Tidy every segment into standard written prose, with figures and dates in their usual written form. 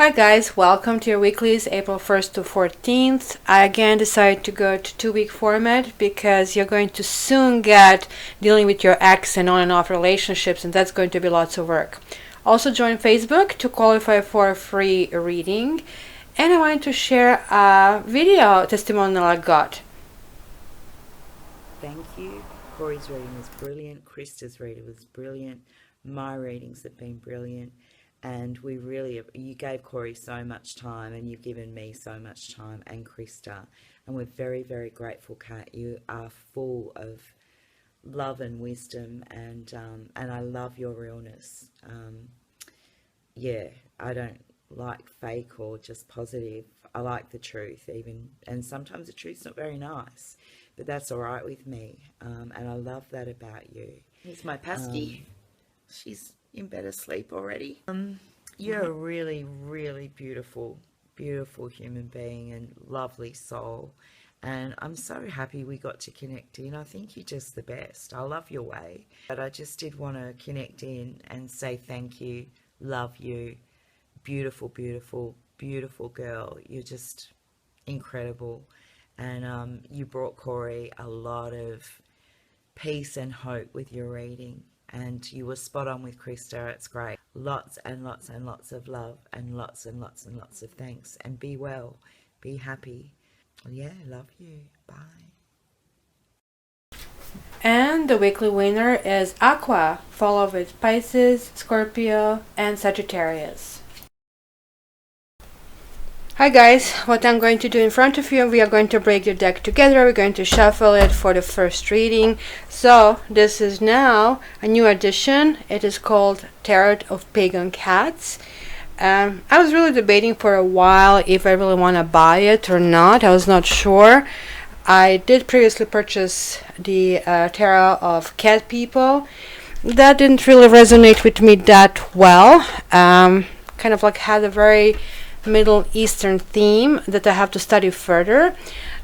Hi guys, welcome to your weeklies, April 1st to 14th. I again decided to go to 2-week format because you're going to soon get dealing with your ex and on and off relationships, and that's going to be lots of work. Also join Facebook to qualify for a free reading, and I wanted to share a video testimonial I got. Thank you. Corey's reading was brilliant. Krista's reading was brilliant. My readings have been brilliant. And you gave Corey so much time, and you've given me so much time, and Krista. And we're very, very grateful, Kat. You are full of love and wisdom, and I love your realness. I don't like fake or just positive. I like the truth, and sometimes the truth's not very nice, but that's all right with me. And I love that about you. Here's my pesky. She's in better sleep already. You're a really, really beautiful human being and lovely soul. And I'm so happy we got to connect in. I think you're just the best. I love your way. But I just did want to connect in and say thank you, love you, beautiful, beautiful, beautiful girl. You're just incredible. And you brought Corey a lot of peace and hope with your reading. And you were spot on with Krista. It's great. Lots and lots and lots of love, and lots and lots and lots of thanks. And be well, be happy. Yeah, love you. Bye. And the weekly winner is Aqua, followed with Pisces, Scorpio, and Sagittarius. Hi guys, what I'm going to do in front of you, we are going to break the deck together. We're going to shuffle it for the first reading. So this is now a new edition. It is called Tarot of Pagan Cats. I was really debating for a while if I really want to buy it or not. I was not sure. I did previously purchase the Tarot of Cat People. That didn't really resonate with me that well. Kind of like had a very Middle Eastern theme that I have to study further.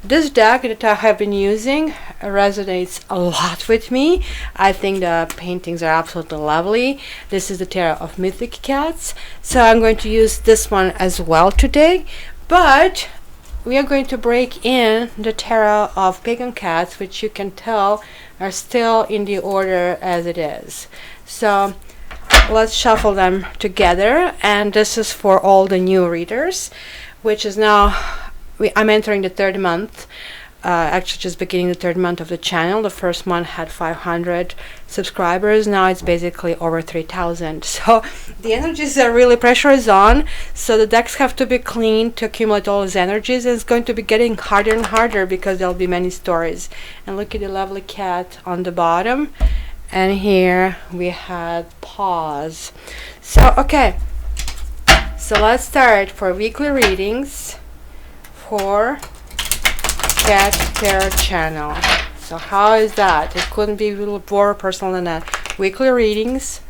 This deck that I have been using resonates a lot with me. I think the paintings are absolutely lovely. This is the Tarot of Mythic Cats, so I'm going to use this one as well today. But we are going to break in the Tarot of Pagan Cats, which you can tell are still in the order as it is. So let's shuffle them together, and this is for all the new readers, which is now I'm entering the third month, actually just beginning the third month of the channel. The first month had 500 subscribers. Now it's basically over 3,000. So the energies are really, pressure is on, so the decks have to be cleaned to accumulate all those energies, and it's going to be getting harder and harder because there'll be many stories. And look at the lovely cat on the bottom. And here we had pause. So okay, so let's start for weekly readings for Cat Tarot channel. So how is that? It couldn't be a little more personal than that. Weekly readings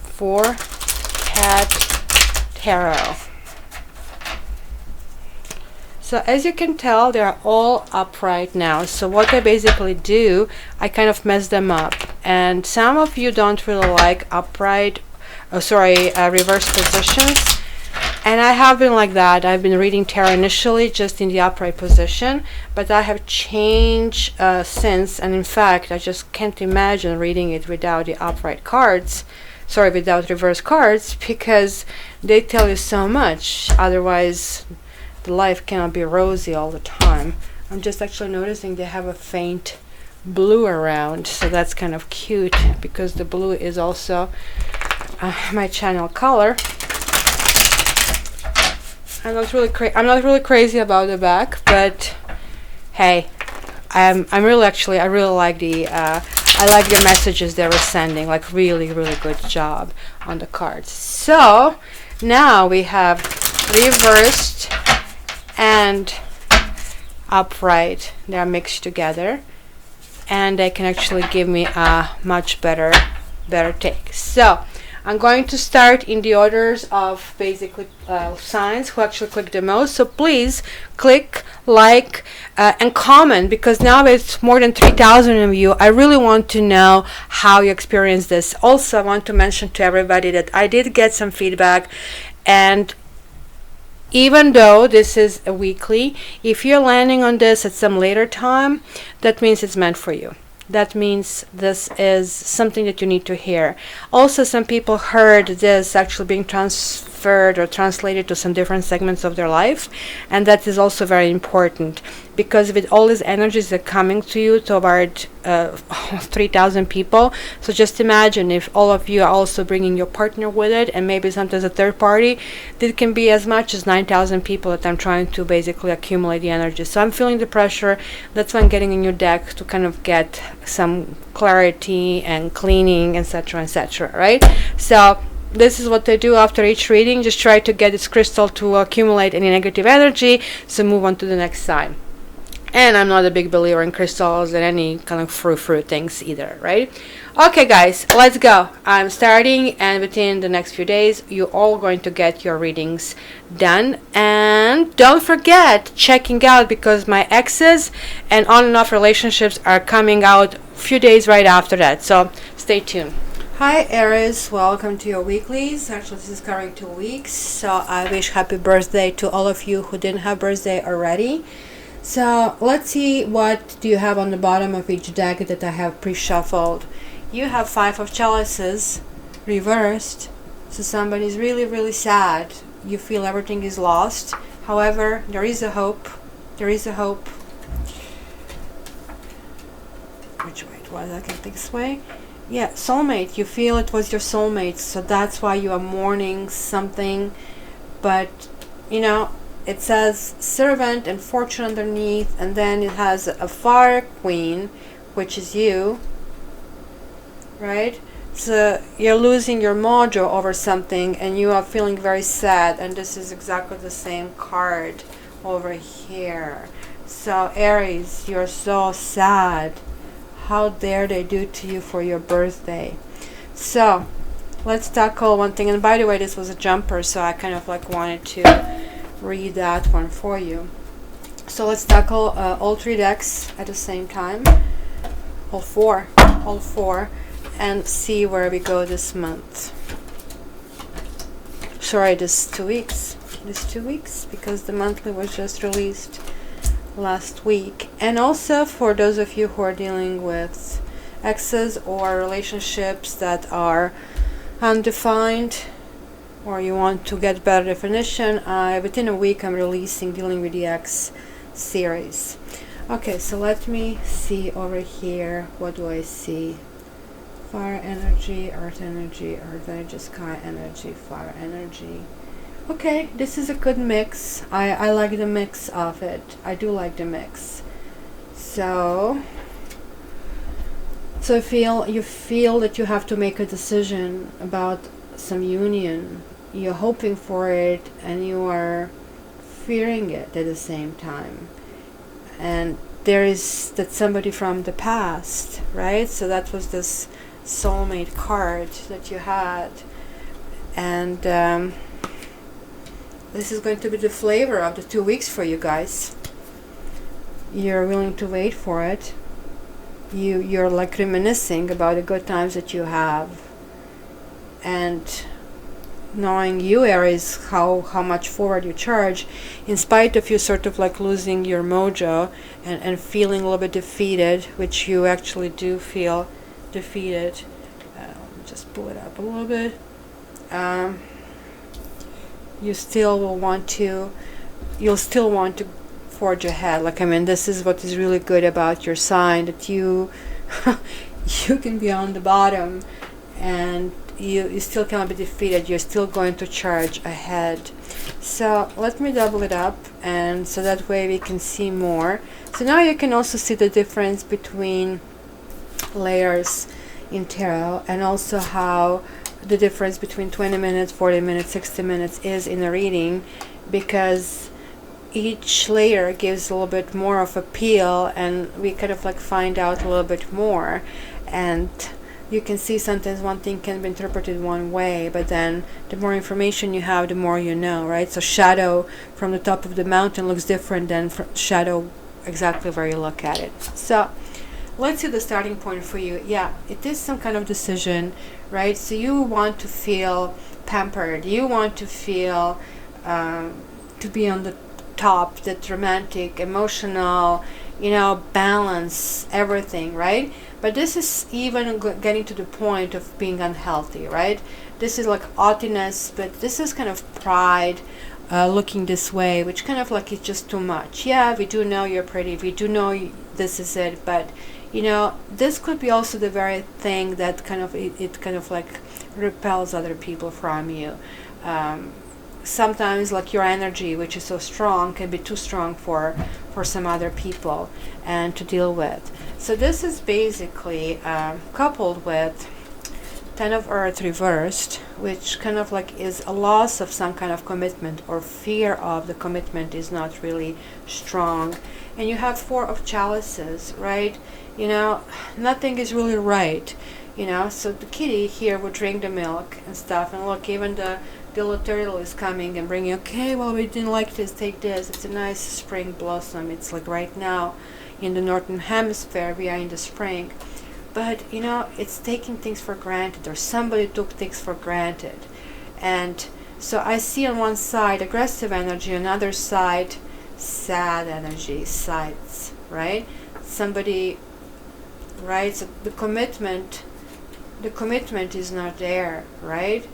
for Cat Tarot. So as you can tell, they are all upright now. So what I basically do, I kind of mess them up. And some of you don't really like upright, reverse positions. And I have been like that. I've been reading tarot initially just in the upright position, but I have changed since. And in fact, I just can't imagine reading it without the upright cards. Without reverse cards, because they tell you so much. Otherwise, the life cannot be rosy all the time. I'm just actually noticing they have a faint blue around, so that's kind of cute because the blue is also my channel color. I'm not really crazy about the back, but hey, I really like the I like the messages they were sending. Like really good job on the cards. So now we have reversed and upright. They're mixed together, and they can actually give me a much better take. So I'm going to start in the orders of basically signs who actually click the most. So please click, like, and comment, because now it's more than 3,000 of you. I really want to know how you experience this. Also, I want to mention to everybody that I did get some feedback, and even though this is a weekly, if you're landing on this at some later time, that means it's meant for you. That means this is something that you need to hear. Also, some people heard this actually being transferred or translated to some different segments of their life, and that is also very important, because with all these energies that are coming to you toward 3,000 people. So just imagine if all of you are also bringing your partner with it, and maybe sometimes a third party. It can be as much as 9,000 people that I'm trying to basically accumulate the energy. So I'm feeling the pressure. That's why I'm getting a new deck to kind of get some clarity and cleaning, etc., etc., right? So this is what I do after each reading. Just try to get this crystal to accumulate any negative energy, so move on to the next side. And I'm not a big believer in crystals and any kind of fruit things either, right? Okay, guys, let's go. I'm starting, and within the next few days, you're all going to get your readings done. And don't forget checking out, because my exes and on and off relationships are coming out a few days right after that. So stay tuned. Hi Aries, welcome to your weeklies. Actually, this is covering 2 weeks. So I wish happy birthday to all of you who didn't have birthday already. So let's see, what do you have on the bottom of each deck that I have pre-shuffled. You have 5 of chalices reversed. So somebody's really, really sad. You feel everything is lost. However, there is a hope. There is a hope. Which way? Was I can think this way? Yeah, soulmate. You feel it was your soulmate. So that's why you are mourning something. But, you know, it says servant and fortune underneath, and then it has a fire queen, which is you, right? So you're losing your mojo over something, and you are feeling very sad, and this is exactly the same card over here. So Aries, you're so sad. How dare they do to you for your birthday? So let's tackle one thing. And by the way, this was a jumper, so I kind of like wanted to read that one for you. So let's tackle all 3 decks at the same time, all four, and see where we go this month. Sorry, this 2 weeks, because the monthly was just released last week. And also for those of you who are dealing with exes or relationships that are undefined, or you want to get better definition, within a week I'm releasing Dealing with the Ex series. Okay, so let me see over here. What do I see? Fire energy, earth energy, sky energy, fire energy. Okay, this is a good mix. I like the mix of it. I do like the mix. So you feel that you have to make a decision about some union. You're hoping for it, and you are fearing it at the same time. And there is that somebody from the past, right? So that was this soulmate card that you had. And this is going to be the flavor of the 2 weeks for you guys. You're willing to wait for it. You're like reminiscing about the good times that you have. And knowing you, Aries, how much forward you charge, in spite of you sort of like losing your mojo and feeling a little bit defeated, which you actually do feel defeated. Just pull it up a little bit. You'll still want to forge ahead. Like, I mean, this is what is really good about your sign, that you you can be on the bottom and you still cannot be defeated. You're still going to charge ahead. So let me double it up, and so that way we can see more. So now you can also see the difference between layers in tarot, and also how the difference between 20 minutes, 40 minutes, 60 minutes is in a reading, because each layer gives a little bit more of a peel, and we kind of like find out a little bit more. And you can see sometimes one thing can be interpreted one way, but then the more information you have, the more you know, right? So shadow from the top of the mountain looks different than shadow exactly where you look at it. So let's see the starting point for you. Yeah, it is some kind of decision, right? So you want to feel pampered. You want to feel to be on the top, that romantic, emotional, balance everything, right? But this is even getting to the point of being unhealthy, right? This is like haughtiness, but this is kind of pride, looking this way, which kind of like is just too much. Yeah, we do know you're pretty, we do know this is it, but this could be also the very thing that kind of it kind of like repels other people from you. Sometimes like your energy, which is so strong, can be too strong for some other people and to deal with. So this is basically coupled with Ten of Earth reversed, which kind of like is a loss of some kind of commitment, or fear of the commitment is not really strong. And you have Four of Chalices, right? Nothing is really right. So the kitty here would drink the milk and stuff, and look, even the little turtle is coming and bringing, okay, well, we didn't like this, take this. It's a nice spring blossom. It's like right now in the northern hemisphere, we are in the spring. But, it's taking things for granted, or somebody took things for granted. And so I see on one side aggressive energy, on the other side sad energy, sides, right? Somebody, right? So the commitment is not there, right?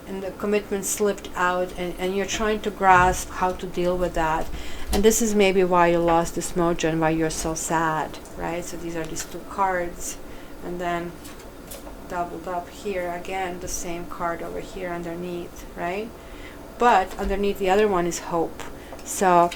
And the commitment slipped out, and you're trying to grasp how to deal with that. And this is maybe why you lost this mojo and why you're so sad, right? So these are these two cards, and then doubled up here again, the same card over here underneath, right? But underneath the other one is hope. So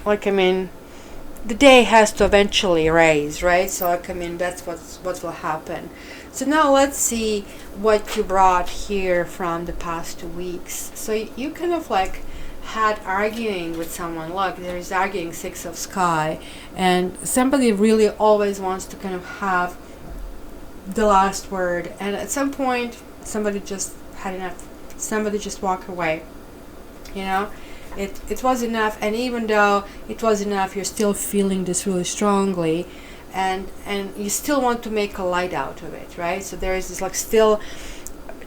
the day has to eventually raise, right? So that's what will happen. So now let's see what you brought here from the past 2 weeks. So you kind of like had arguing with someone. Look, there is arguing, Six of Sky, and somebody really always wants to kind of have the last word. And at some point, somebody just had enough. Somebody just walked away. It was enough, and even though it was enough, you're still feeling this really strongly, and you still want to make a light out of it, right? So there is this like still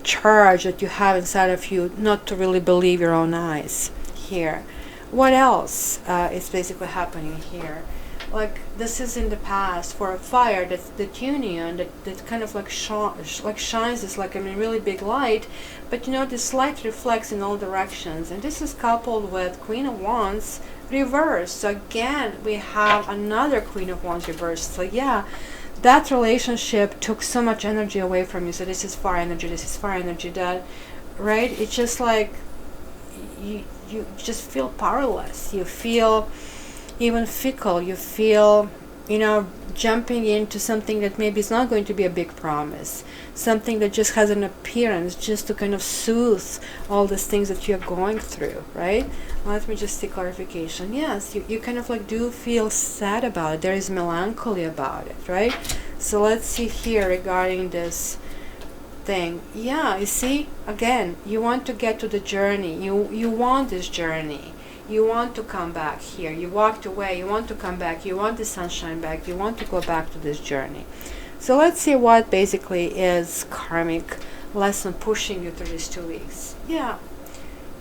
charge that you have inside of you, not to really believe your own eyes here. What else is basically happening here? Like this is in the past for a fire, that union that kind of like shines this like really big light, but this light reflects in all directions, and this is coupled with Queen of Wands reversed. So again, we have another Queen of Wands reversed. So yeah, that relationship took so much energy away from you. So this is fire energy, this is fire energy, that, right? It's just like you just feel powerless. You feel even fickle. You feel, jumping into something that maybe is not going to be a big promise, something that just has an appearance, just to kind of soothe all these things that you're going through, right? Let me just see clarification. Yes, you kind of like do feel sad about it. There is melancholy about it, right? So let's see here regarding this thing. Yeah, you see, again, you want to get to the journey. You want this journey. You want to come back here. You walked away. You want to come back. You want the sunshine back. You want to go back to this journey. So let's see what basically is karmic lesson pushing you through these 2 weeks. Yeah,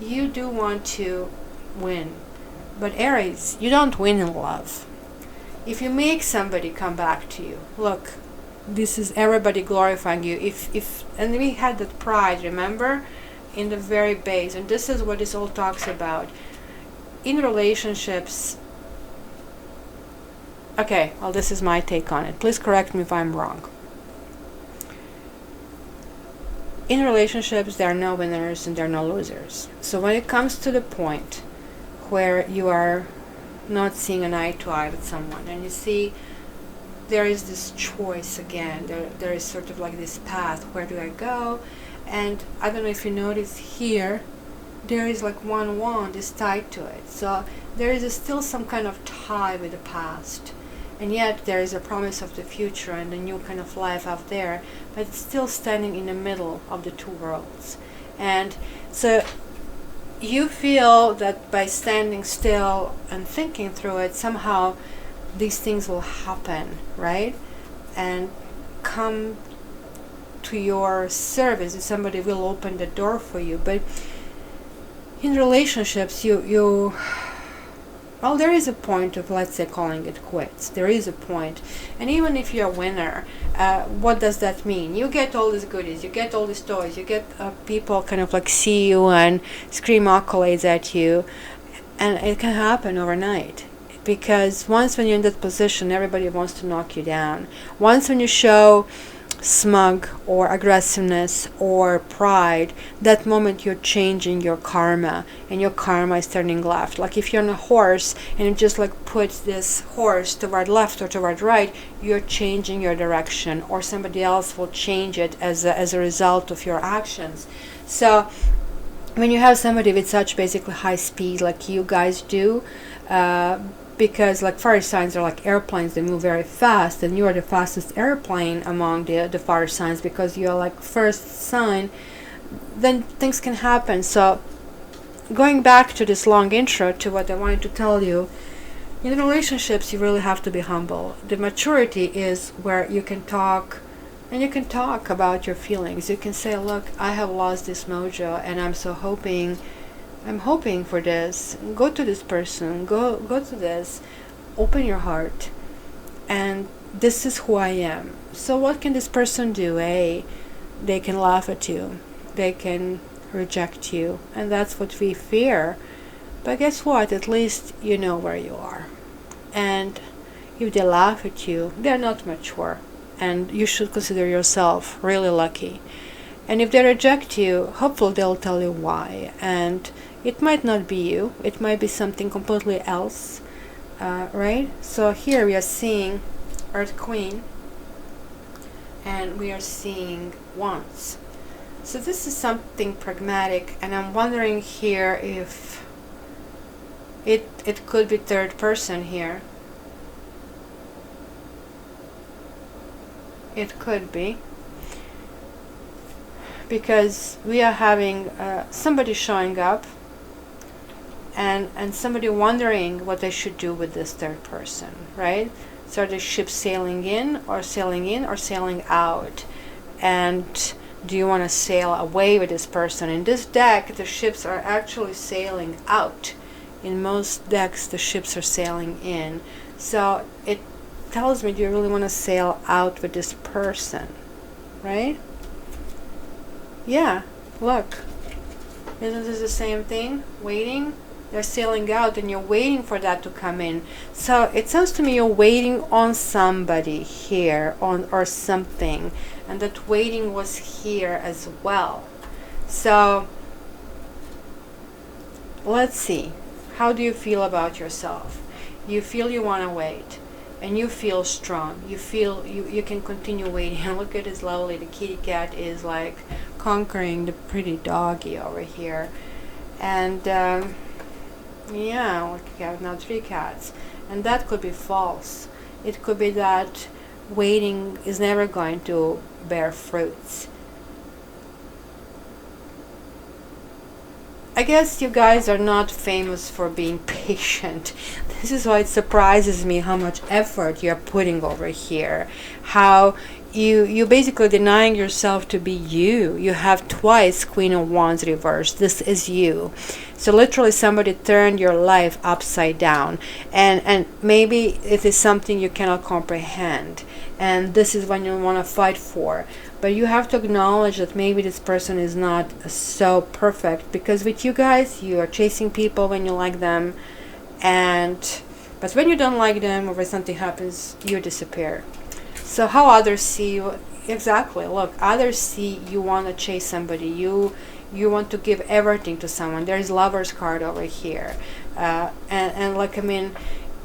you do want to win. But Aries, you don't win in love. If you make somebody come back to you, look, this is everybody glorifying you. And we had that pride, remember, in the very base. And this is what this all talks about. In relationships, okay, well, this is my take on it. Please correct me if I'm wrong. In relationships, there are no winners and there are no losers. So when it comes to the point where you are not seeing an eye to eye with someone, and you see there is this choice again, there is sort of like this path, where do I go? And I don't know if you notice here, there is like one wand is tied to it. So there is still some kind of tie with the past, and yet there is a promise of the future and a new kind of life out there, but it's still standing in the middle of the two worlds. And so you feel that by standing still and thinking through it, somehow these things will happen, right? And come to your service, and somebody will open the door for you. But in relationships, you well, there is a point of, let's say, calling it quits. There is a point. And even if you're a winner, what does that mean? You get all these goodies, you get all these toys, you get people kind of like see you and scream accolades at you, and it can happen overnight. Because once when you're in that position, everybody wants to knock you down. Once when you show smug or aggressiveness or pride, that moment you're changing your karma, and your karma is turning left. Like if you're on a horse and you just like put this horse toward left or toward right, you're changing your direction, or somebody else will change it as a result of your actions. So when you have somebody with such basically high speed like you guys do, because like fire signs are like airplanes, they move very fast, and you are the fastest airplane among the fire signs because you're like first sign, then things can happen. So going back to this long intro to what I wanted to tell you, in relationships you really have to be humble. The maturity is where you can talk, and you can talk about your feelings. You can say, look, I have lost this mojo, and I'm hoping for this. Go to this person. Go to this. Open your heart. And this is who I am. So what can this person do? A, they can laugh at you. They can reject you. And that's what we fear. But guess what? At least you know where you are. And if they laugh at you, they're not mature. And you should consider yourself really lucky. And if they reject you, hopefully they'll tell you why. And it might not be you. It might be something completely else, right? So here we are seeing Earth Queen, and we are seeing Wands. So this is something pragmatic, and I'm wondering here if it could be third person here. It could be. Because we are having somebody showing up, and somebody wondering what they should do with this third person, right? So are the ships sailing in or sailing out? And do you want to sail away with this person? In this deck, the ships are actually sailing out. In most decks, the ships are sailing in. So it tells me, do you really want to sail out with this person, right? Yeah, look. Isn't this the same thing? Waiting? They're sailing out and you're waiting for that to come in. So it sounds to me you're waiting on somebody here or something. And that waiting was here as well. So let's see. How do you feel about yourself? You feel you want to wait. And you feel strong. You feel you can continue waiting. And look at this lovely, the kitty cat is like conquering the pretty doggy over here. And yeah, look, you have now 3 cats. And that could be false. It could be that waiting is never going to bear fruits. I guess you guys are not famous for being patient. This is why it surprises me how much effort you're putting over here. How you basically denying yourself to be you. You have twice Queen of Wands reversed. This is you. So literally somebody turned your life upside down. And maybe it is something you cannot comprehend. And this is when you want to fight for. But you have to acknowledge that maybe this person is not so perfect. Because with you guys, you are chasing people when you like them. But when you don't like them or when something happens, you disappear. So how others see you, exactly, look, others see you want to chase somebody. You want to give everything to someone. There's Lover's card over here. And like, I mean,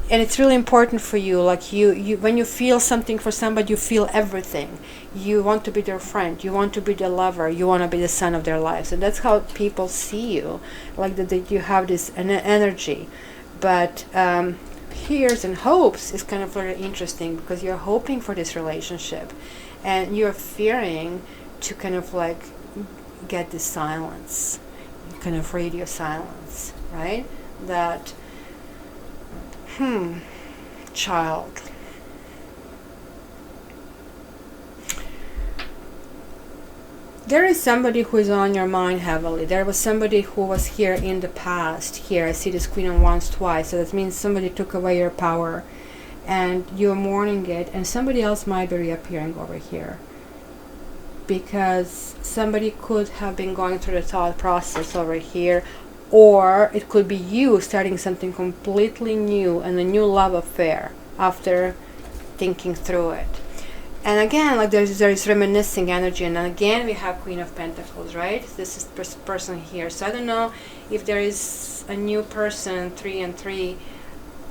and it's really important for you, like you when you feel something for somebody, you feel everything. You want to be their friend, you want to be their lover, you want to be the sun of their lives. And that's how people see you, like that you have this energy. But fears and hopes is kind of very interesting, because you're hoping for this relationship and you're fearing to kind of like get this silence, kind of radio silence, right? That child. There is somebody who is on your mind heavily. There was somebody who was here in the past. Here, I see this Queen of Wands twice. So that means somebody took away your power and you're mourning it. And somebody else might be reappearing over here. Because somebody could have been going through the thought process over here. Or it could be you starting something completely new and a new love affair after thinking through it. And again, like there is reminiscing energy, and again we have Queen of Pentacles, right? This is this person here. So I don't know if there is a new person, 3 and 3,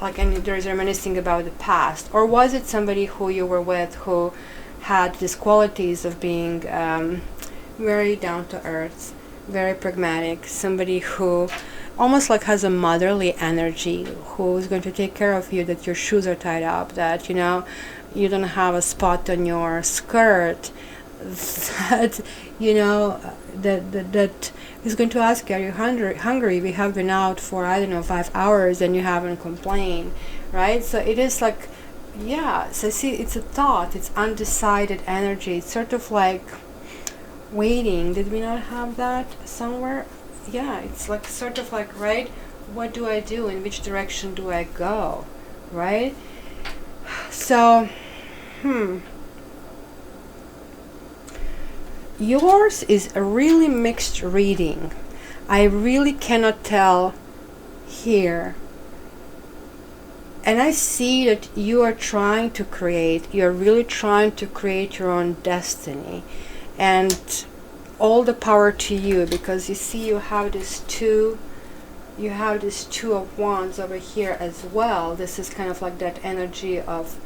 like, and there is reminiscing about the past, or was it somebody who you were with who had these qualities of being very down to earth, very pragmatic, somebody who almost like has a motherly energy, who is going to take care of you, that your shoes are tied up, that you know you don't have a spot on your skirt, that you know that is going to ask you, are you hungry? We have been out for, I don't know, 5 hours and you haven't complained, right? So it is like, yeah, so see, it's a thought, it's undecided energy. It's sort of like waiting. Did we not have that somewhere? Yeah, it's like sort of like, right, what do I do, in which direction do I go, right? So yours is a really mixed reading. I really cannot tell here. And I see that you are trying to create, you're really trying to create your own destiny. And all the power to you, because you see you have this two of wands over here as well. This is kind of like that energy of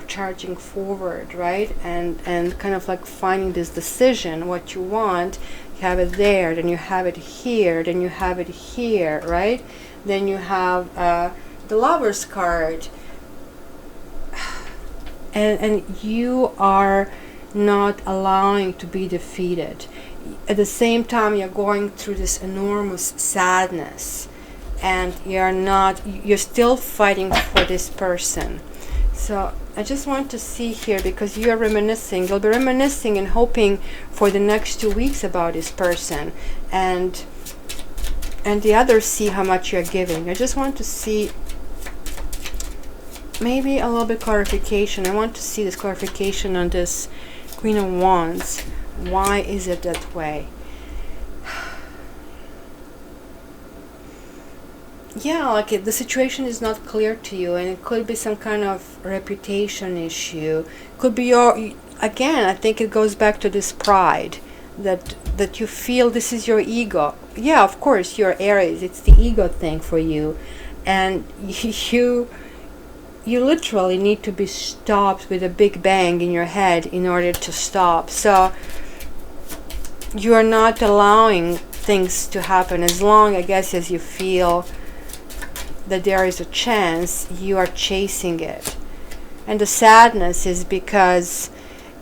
charging forward, right? And kind of like finding this decision, what you want. You have it there, then you have it here, then you have it here, right? Then you have the Lover's card, and you are not allowing to be defeated. At the same time, you're going through this enormous sadness, and you're still fighting for this person. So I just want to see here, because you are reminiscing, you'll be reminiscing and hoping for the next 2 weeks about this person, and the others see how much you're giving. I just want to see maybe a little bit clarification. I want to see this clarification on this Queen of Wands. Why is it that way? Yeah, like the situation is not clear to you, and it could be some kind of reputation issue. Could be again, I think it goes back to this pride that you feel this is your ego. Yeah, of course, you're Aries. It's the ego thing for you, and you literally need to be stopped with a big bang in your head in order to stop. So you are not allowing things to happen as long, I guess, as you feel that there is a chance. You are chasing it. And the sadness is because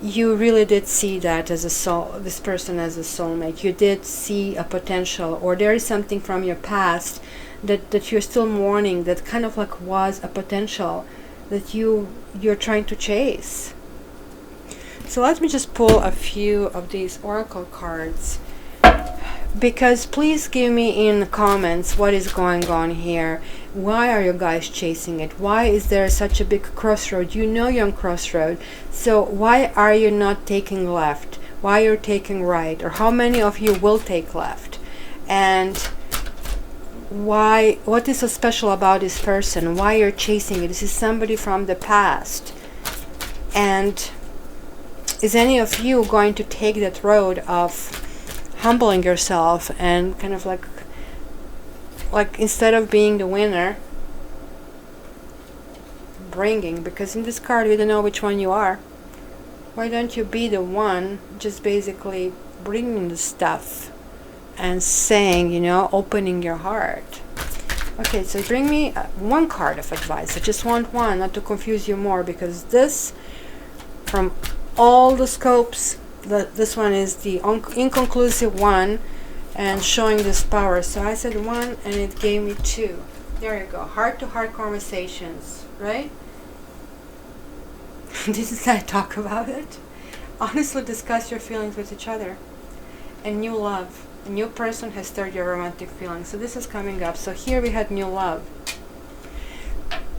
you really did see that as a soul, this person as a soulmate. You did see a potential, or there is something from your past that you're still mourning, that kind of like was a potential that you're trying to chase. So let me just pull a few of these oracle cards, because please give me in the comments what is going on here. Why are you guys chasing it? Why is there such a big crossroad? You know you're on crossroad, so why are you not taking left? Why you're taking right? Or how many of you will take left? And why? What is so special about this person? Why you're chasing it? This is somebody from the past. And is any of you going to take that road of humbling yourself and kind of like instead of being the winner, bringing, because in this card we don't know which one you are. Why don't you be the one just basically bringing the stuff and saying, you know, opening your heart. Okay, so bring me one card of advice. I just want one, not to confuse you more, because this, from all the scopes, this one is the inconclusive one and showing this power. So I said one and it gave me two. There you go. Heart-to-heart conversations, right? Didn't I talk about it? Honestly discuss your feelings with each other. a new love. A new person has stirred your romantic feelings. So this is coming up. So here we had new love.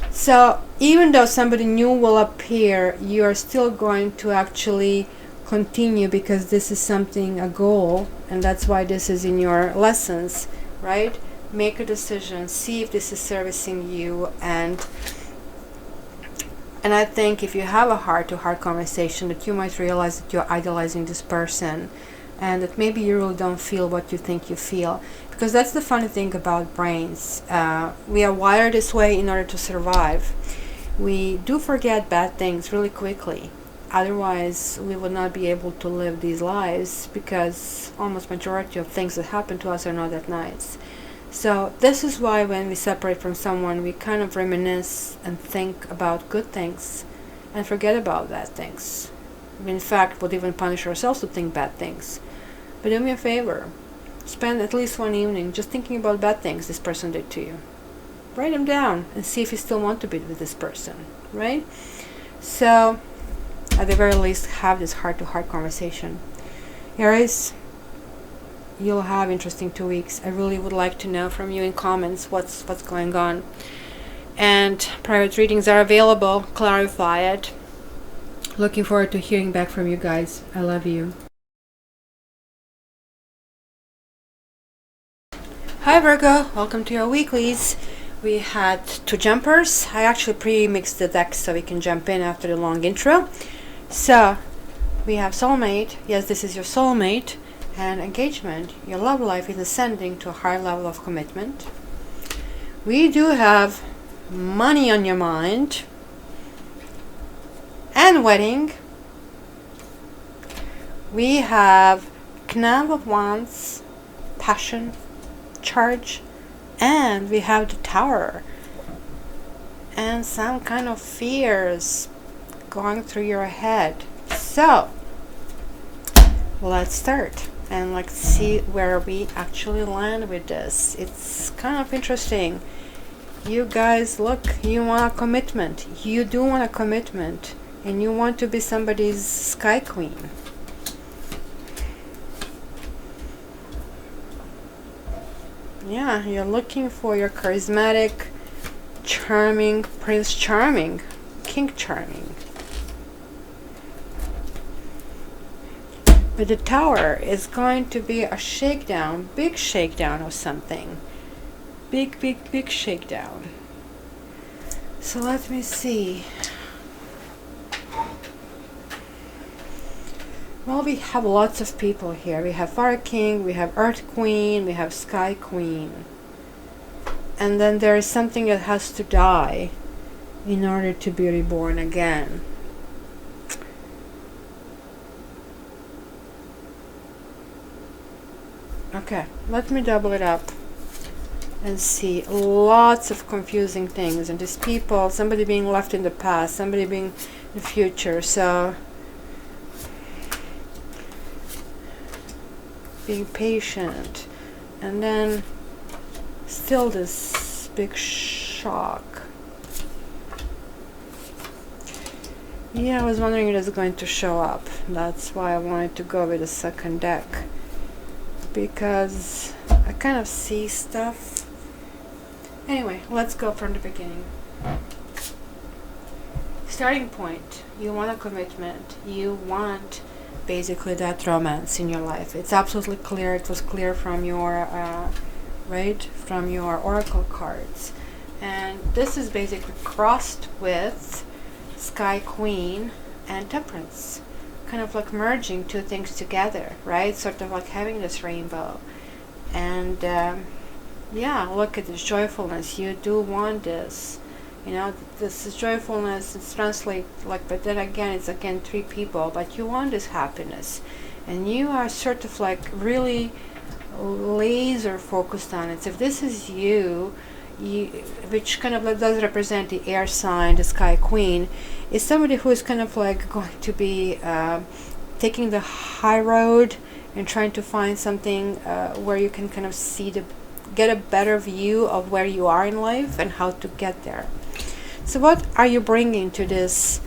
So even though somebody new will appear, you are still going to actually continue, because this is something, a goal, and that's why this is in your lessons, right? Make a decision, see if this is servicing you, and I think if you have a heart-to-heart conversation, that you might realize that you're idolizing this person, and that maybe you really don't feel what you think you feel. Because that's the funny thing about brains. We are wired this way in order to survive. We do forget bad things really quickly. Otherwise, we would not be able to live these lives, because almost majority of things that happen to us are not that nice. So this is why when we separate from someone, we kind of reminisce and think about good things and forget about bad things. We in fact would even punish ourselves to think bad things. But do me a favor. Spend at least one evening just thinking about bad things this person did to you. Write them down and see if you still want to be with this person, right? So, at the very least, have this heart-to-heart conversation. Aries, you'll have interesting 2 weeks. I really would like to know from you in comments what's going on. And private readings are available. Clarify it. Looking forward to hearing back from you guys. I love you. Hi Virgo, welcome to your weeklies. We had 2 jumpers. I actually pre-mixed the decks so we can jump in after the long intro. So, we have soulmate. Yes, this is your soulmate. And engagement. Your love life is ascending to a higher level of commitment. We do have money on your mind. And wedding. We have Knave of Wands, passion, charge, and we have the Tower, and some kind of fears going through your head. So let's start and let's see where we actually land with this. It's kind of interesting. You guys, look, you want a commitment. You do want a commitment, and you want to be somebody's sky queen. Yeah, you're looking for your charismatic, charming Prince Charming, King Charming. But the Tower is going to be a shakedown, big shakedown of something. Big, big, big shakedown. So let me see. Well, we have lots of people here. We have Fire King, we have Earth Queen, we have Sky Queen. And then there is something that has to die in order to be reborn again. Okay, let me double it up and see. Lots of confusing things. And these people, somebody being left in the past, somebody being in the future. So being patient, and then still this big shock. Yeah, I was wondering if it's going to show up. That's why I wanted to go with the second deck, because I kind of see stuff. Anyway, let's go from the beginning. Starting point, you want a commitment. You want basically that romance in your life. It's absolutely clear. It was clear from your from your oracle cards, and this is basically crossed with Sky Queen and Temperance, kind of like merging 2 things together, right? Sort of like having this rainbow. And yeah, look at this joyfulness. You do want this. You know, this is joyfulness. It's translate like, but then again, it's again 3 people. But you want this happiness, and you are sort of like really laser focused on it. So if this is you, which kind of does represent the air sign, the Sky Queen, is somebody who is kind of like going to be taking the high road and trying to find something where you can kind of see get a better view of where you are in life and how to get there. So what are you bringing to this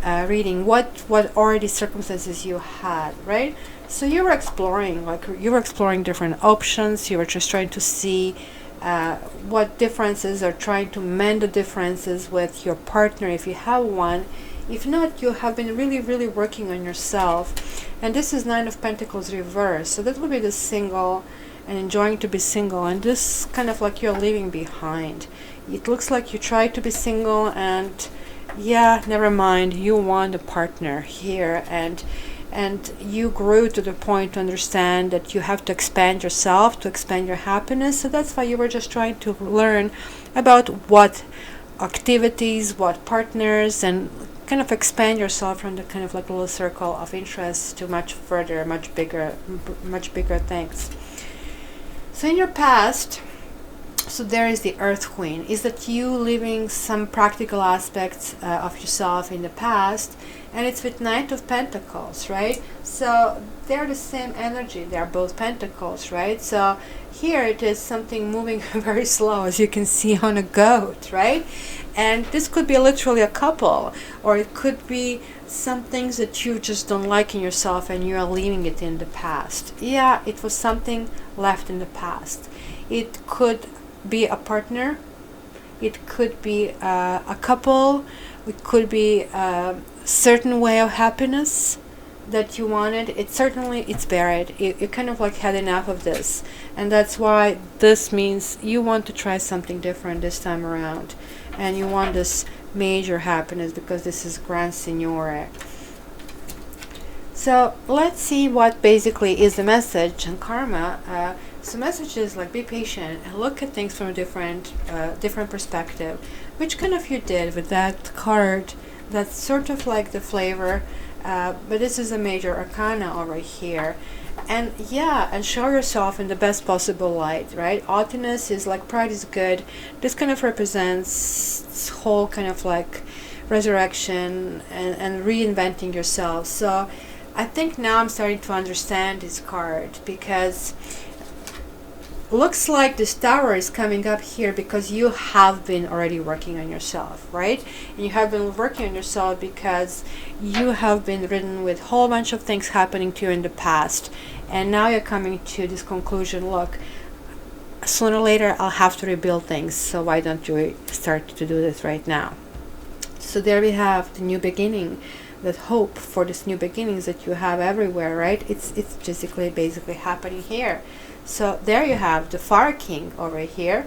reading? What already circumstances you had, right? So you were exploring, like you were exploring different options. You were just trying to see what differences, or trying to mend the differences with your partner if you have one. If not, you have been really, really working on yourself. And this is Nine of Pentacles reverse. So that would be the single and enjoying to be single. And this kind of like you're leaving behind. It looks like you tried to be single and yeah, never mind. You want a partner here, and you grew to the point to understand that you have to expand yourself, to expand your happiness. So that's why you were just trying to learn about what activities, what partners, and kind of expand yourself from the kind of like little circle of interest to much further, much bigger things. So in your past, so there is the Earth Queen. Is that you living some practical aspects of yourself in the past? And it's with Knight of Pentacles, right? So they're the same energy. They're both Pentacles, right? So here it is something moving very slow, as you can see on a goat, right? And this could be literally a couple, or it could be some things that you just don't like in yourself and you are leaving it in the past. Yeah, it was something left in the past. It could be a partner, it could be a couple, it could be a certain way of happiness that you wanted. It's buried. You kind of like had enough of this, and that's why this means you want to try something different this time around, and you want this major happiness because this is Grand Signore. So let's see what basically is the message and karma. So message is like, be patient and look at things from a different perspective, which kind of you did with that card. That's sort of like the flavor, but this is a major arcana over here. And yeah, and show yourself in the best possible light, right? Haughtiness is like, pride is good. This kind of represents this whole kind of like resurrection and reinventing yourself. So I think now I'm starting to understand this card, because looks like this tower is coming up here because you have been already working on yourself, right? And you have been working on yourself because you have been ridden with a whole bunch of things happening to you in the past, and now you're coming to this conclusion. Look, sooner or later I'll have to rebuild things, so why don't you start to do this right now? So there we have the new beginning, that hope for this new beginnings that you have everywhere, right? It's basically happening here. So there you have the Fire King over here.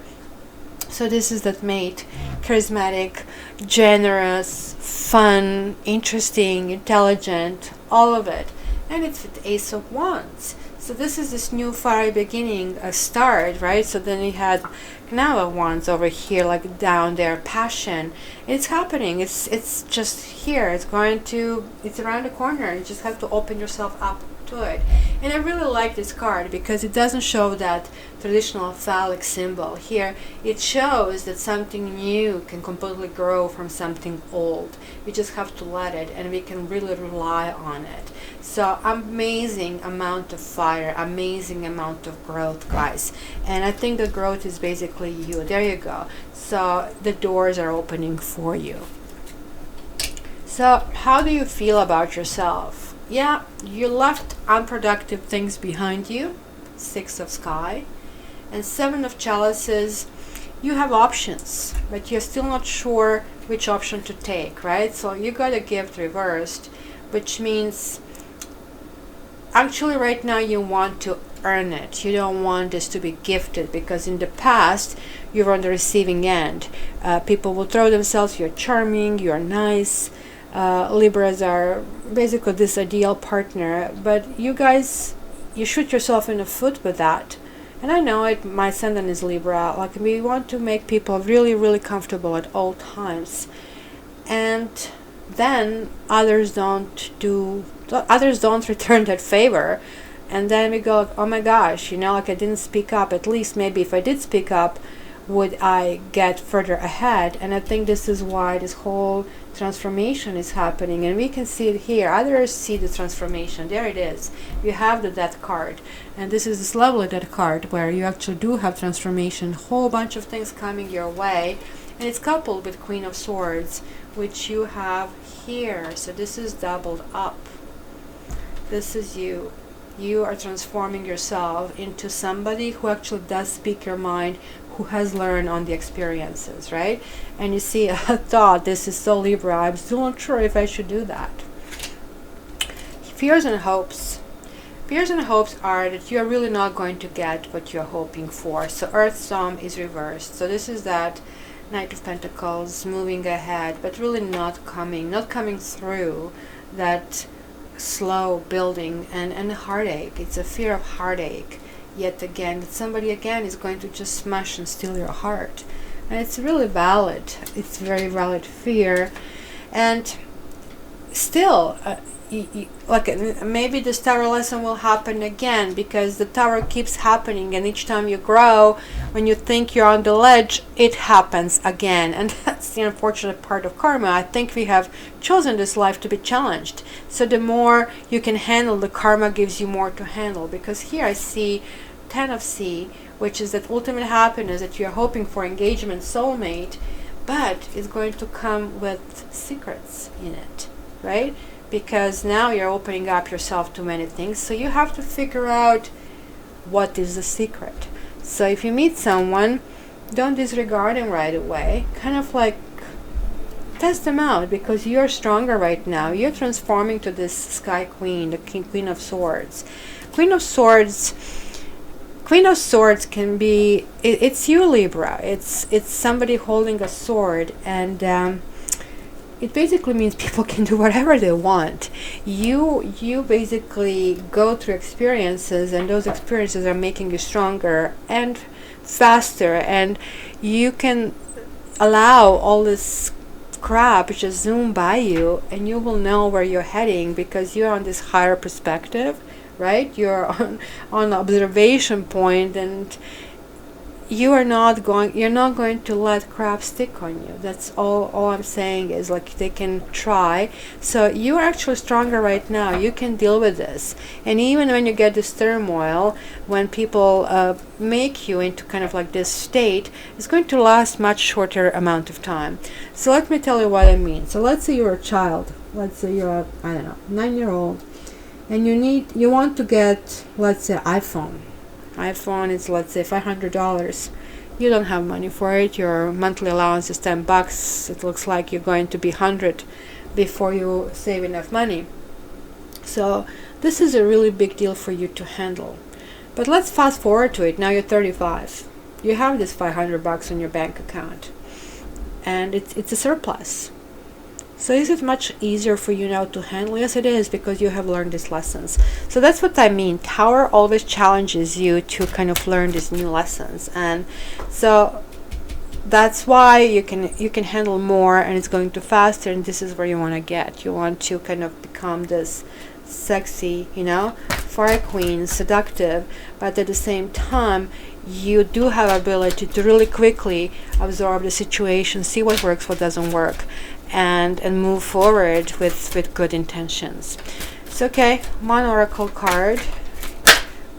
So this is that mate, charismatic, generous, fun, interesting, intelligent, all of it. And it's with Ace of Wands. So this is this new fiery beginning, a start, right? So then you had now a Wands over here, like down there, passion. It's happening. It's just here. It's around the corner. You just have to open yourself up to it. And I really like this card because it doesn't show that traditional phallic symbol. Here it shows that something new can completely grow from something old. We just have to let it, and we can really rely on it. So amazing amount of fire, amazing amount of growth, guys. And I think the growth is basically you. There you go. So the doors are opening for you. So how do you feel about yourself? Yeah, you left unproductive things behind you. Six of Sky. And Seven of Chalices. You have options, but you're still not sure which option to take, right? So you got a gift reversed, which means actually right now you want to earn it. You don't want this to be gifted, because in the past you were on the receiving end. People will throw themselves, you're charming, you're nice. Libras are basically this ideal partner, but you guys, you shoot yourself in the foot with that. And I know it, my ascendant is Libra. Like, we want to make people really, really comfortable at all times, and then others don't return that favor, and then we go, oh my gosh, like I didn't speak up. At least maybe if I did speak up, would I get further ahead? And I think this is why this whole transformation is happening, and we can see it here. Others see the transformation. There it is. You have the Death card, and this is this lovely Death card where you actually do have transformation, whole bunch of things coming your way, and it's coupled with Queen of Swords, which you have here. So this is doubled up. This is you. you are transforming yourself into somebody who actually does speak your mind, who has learned on the experiences, right? And you see, I thought, this is so Libra, I'm still not sure if I should do that. Fears and hopes. Fears and hopes are that you're really not going to get what you're hoping for. So Earth Storm is reversed. So this is that Knight of Pentacles moving ahead, but really not coming through that slow building and heartache. It's a fear of heartache. Yet again, that somebody again is going to just smash and steal your heart. And it's really valid. It's very valid fear. And still, like maybe this tower lesson will happen again, because the tower keeps happening, and each time you grow, when you think you're on the ledge, it happens again. And that's the unfortunate part of karma. I think we have chosen this life to be challenged, so the more you can handle, the karma gives you more to handle. Because here I see 10 of C, which is that ultimate happiness that you're hoping for, engagement, soulmate, but it's going to come with secrets in it, right? Because now you're opening up yourself to many things, so you have to figure out what is the secret. So if you meet someone, don't disregard him right away. Kind of like test them out, because you're stronger right now. You're transforming to this Sky Queen, the Queen of Swords. Queen of Swords can be, it's you, Libra. It's somebody holding a sword, and it basically means people can do whatever they want. You basically go through experiences, and those experiences are making you stronger and faster, and you can allow all this crap just zoom by you, and you will know where you're heading, because you're on this higher perspective, right? You're on observation point, and you're not going to let crap stick on you. That's all I'm saying is, like, they can try. So you're actually stronger right now. You can deal with this. And even when you get this turmoil, when people make you into kind of like this state, it's going to last much shorter amount of time. So let me tell you what I mean. So let's say you're a child. Let's say you're I don't know, 9-year-old, and you want to get, let's say, iPhone is, let's say, $500. You don't have money for it. Your monthly allowance is $10. It looks like you're going to be 100 before you save enough money. So this is a really big deal for you to handle. But let's fast forward to it. Now you're 35. You have this $500 on your bank account, and it's a surplus. So is it much easier for you now to handle? Yes, it is, because you have learned these lessons. So that's what I mean. Tower always challenges you to kind of learn these new lessons. And so that's why you can handle more, and it's going to faster, and this is where you want to get. You want to kind of become this sexy, fire queen, seductive, but at the same time, you do have ability to really quickly absorb the situation, see what works, what doesn't work, and move forward with good intentions. So okay, one oracle card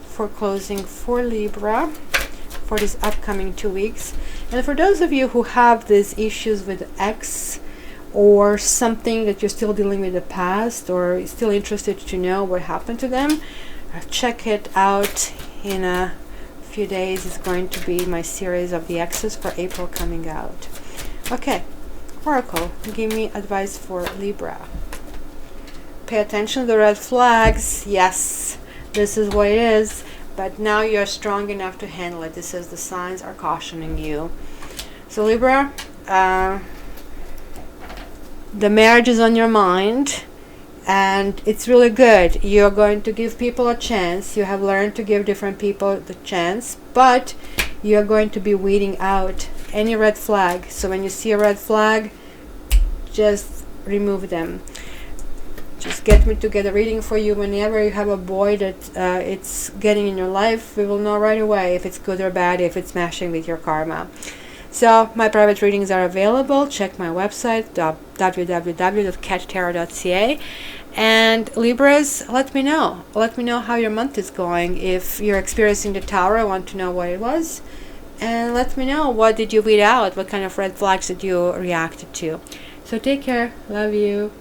for closing for Libra for this upcoming 2 weeks. And for those of you who have these issues with ex, or something that you're still dealing with the past, or still interested to know what happened to them, check it out in a few days. It's going to be my series of the exes for April coming out. Okay, Oracle, give me advice for Libra. Pay attention to the red flags. Yes, this is what it is, but now you're strong enough to handle it. This says the signs are cautioning you. So Libra, the marriage is on your mind, and it's really good. You're going to give people a chance. You have learned to give different people the chance, but you're going to be weeding out any red flag. So when you see a red flag, just remove them. Just get me to get a reading for you. Whenever you have a boy that it's getting in your life, we will know right away if it's good or bad, if it's mashing with your karma. So my private readings are available. Check my website, www.cattarot.ca. And Libras, let me know. Let me know how your month is going. If you're experiencing the Tower, I want to know what it was. And let me know, what did you weed out? What kind of red flags did you react to? So take care. Love you.